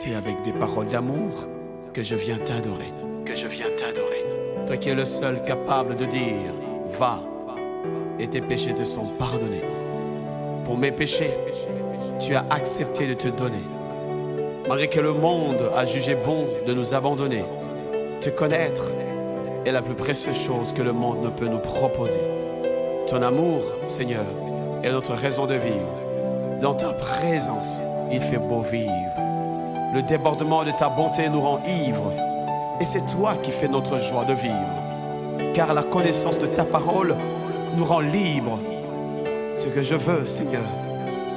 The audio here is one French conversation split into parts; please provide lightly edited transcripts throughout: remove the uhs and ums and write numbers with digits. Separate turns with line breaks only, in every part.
C'est avec des paroles d'amour que je viens t'adorer, Toi qui es le seul capable de dire, va, et tes péchés te sont pardonnés. Pour mes péchés, tu as accepté de te donner. Malgré que le monde a jugé bon de nous abandonner, te connaître est la plus précieuse chose que le monde ne peut nous proposer. Ton amour, Seigneur, est notre raison de vivre. Dans ta présence, il fait beau vivre. Le débordement de ta bonté nous rend ivres. Et c'est toi qui fais notre joie de vivre. Car la connaissance de ta parole nous rend libres. Ce que je veux, Seigneur,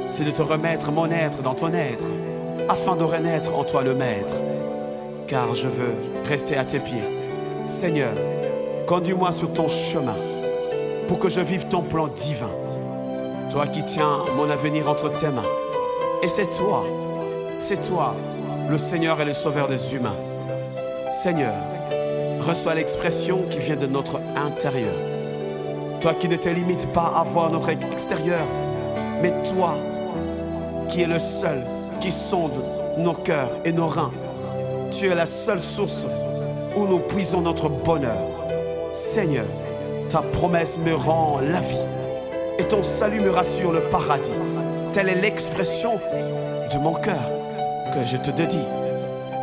c'est de te remettre mon être dans ton être, afin de renaître en toi le Maître. Car je veux rester à tes pieds. Seigneur, conduis-moi sur ton chemin, pour que je vive ton plan divin. Toi qui tiens mon avenir entre tes mains. Et c'est toi, le Seigneur et le Sauveur des humains. Seigneur, reçois l'expression qui vient de notre intérieur. Toi qui ne te limites pas à voir notre extérieur, mais toi qui es le seul qui sonde nos cœurs et nos reins. Tu es la seule source où nous puisons notre bonheur. Seigneur, ta promesse me rend la vie et ton salut me rassure le paradis. Telle est l'expression de mon cœur que je te dédie.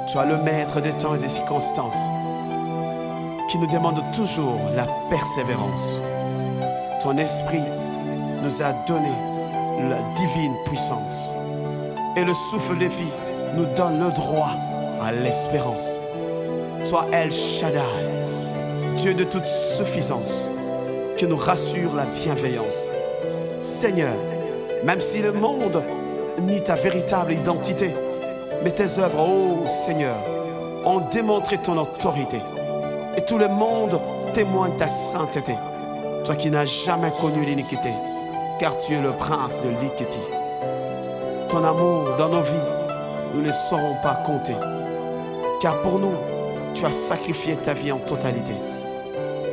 Tu es le maître des temps et des circonstances qui nous demande toujours la persévérance. Ton esprit nous a donné la divine puissance et le souffle de vie nous donne le droit à l'espérance. Toi, El Shaddai, Dieu de toute suffisance, qui nous rassure la bienveillance. Seigneur, même si le monde nie ta véritable identité, mais tes œuvres, ô Seigneur, ont démontré ton autorité. Et tout le monde témoigne ta sainteté. Toi qui n'as jamais connu l'iniquité, car tu es le prince de l'équité. Ton amour dans nos vies, nous ne saurons pas compter. Car pour nous, tu as sacrifié ta vie en totalité.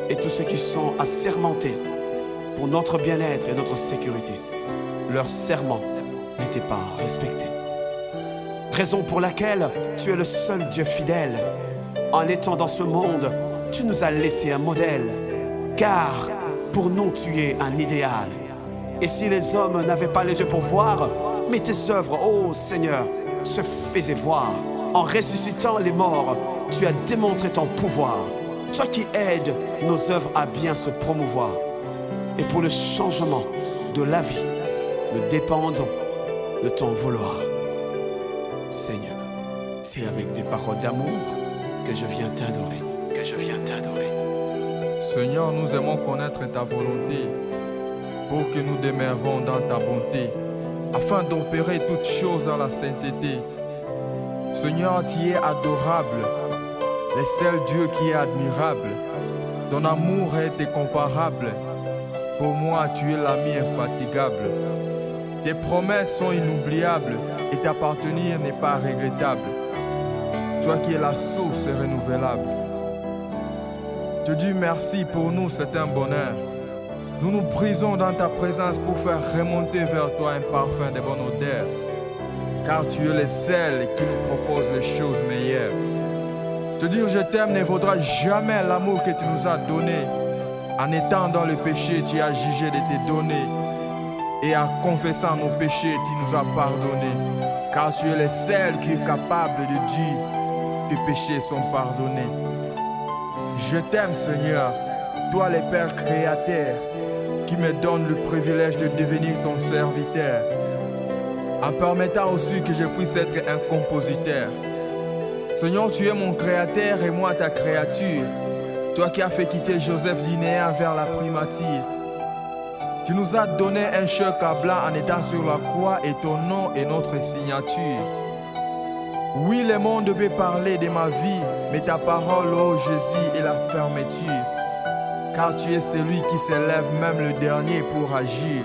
Et tous ceux qui sont assermentés pour notre bien-être et notre sécurité, leur serment n'était pas respecté. Raison pour laquelle tu es le seul Dieu fidèle. En étant dans ce monde, tu nous as laissé un modèle. Car pour nous, tu es un idéal. Et si les hommes n'avaient pas les yeux pour voir, mais tes œuvres, ô Seigneur, se faisaient voir. En ressuscitant les morts, tu as démontré ton pouvoir. Toi qui aides nos œuvres à bien se promouvoir. Et pour le changement de la vie, nous dépendons de ton vouloir. Seigneur, c'est avec des paroles d'amour que je viens t'adorer,
Seigneur, nous aimons connaître ta volonté pour que nous demeurons dans ta bonté, afin d'opérer toutes choses à la sainteté. Seigneur, tu es adorable, le seul Dieu qui est admirable. Ton amour est incomparable. Pour moi, tu es l'ami infatigable. Tes promesses sont inoubliables et t'appartenir n'est pas regrettable. Toi qui es la source renouvelable. Te dis merci pour nous, c'est un bonheur. Nous nous brisons dans ta présence pour faire remonter vers toi un parfum de bonne odeur. Car tu es le seul qui nous propose les choses meilleures. Te dire je t'aime ne vaudra jamais l'amour que tu nous as donné. En étant dans le péché, tu as jugé de te donner. Et en confessant nos péchés, tu nous as pardonné. Car tu es le seul qui est capable de dire tes péchés sont pardonnés. Je t'aime, Seigneur, toi le Père créateur, qui me donne le privilège de devenir ton serviteur, en permettant aussi que je puisse être un compositeur. Seigneur, tu es mon créateur et moi ta créature. Toi qui as fait quitter Joseph du néant vers la primature. Tu nous as donné un choc à blanc en étant sur la croix et ton nom est notre signature. Oui, le monde peut parler de ma vie, mais ta parole, ô Jésus, est la fermeture. Car tu es celui qui s'élève même le dernier pour agir.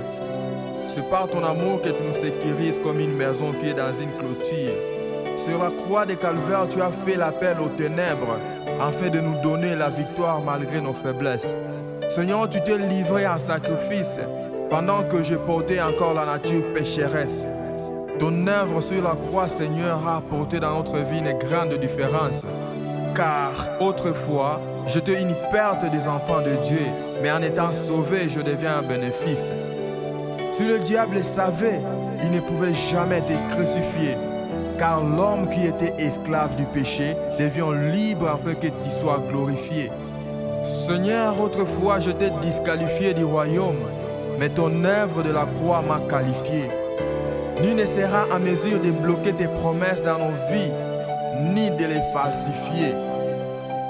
C'est par ton amour que tu nous sécurises comme une maison qui est dans une clôture. Sur la croix de Calvaire, tu as fait l'appel aux ténèbres afin de nous donner la victoire malgré nos faiblesses. Seigneur, tu t'es livré en sacrifice pendant que je portais encore la nature pécheresse. Ton œuvre sur la croix, Seigneur, a apporté dans notre vie une grande différence. Car autrefois, j'étais une perte des enfants de Dieu, mais en étant sauvé, je deviens un bénéfice. Si le diable savait, il ne pouvait jamais te crucifier. Car l'homme qui était esclave du péché devient libre afin que tu sois glorifié. Seigneur, autrefois, je t'ai disqualifié du royaume, mais ton œuvre de la croix m'a qualifié. Nul ne sera en mesure de bloquer tes promesses dans nos vies, ni de les falsifier.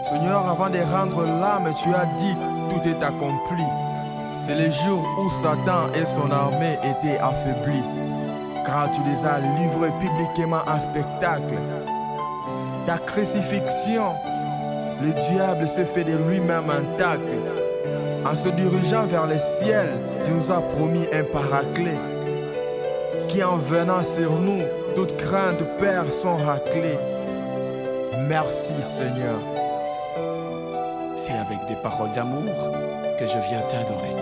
Seigneur, avant de rendre l'âme, tu as dit que tout est accompli. C'est le jour où Satan et son armée étaient affaiblis, car tu les as livrés publiquement en spectacle. Ta crucifixion, le diable se fait de lui-même intact. En se dirigeant vers le ciel, tu nous as promis un paraclet, qui en venant sur nous, toute crainte perd son raclée. Merci Seigneur.
C'est avec des paroles d'amour que je viens t'adorer.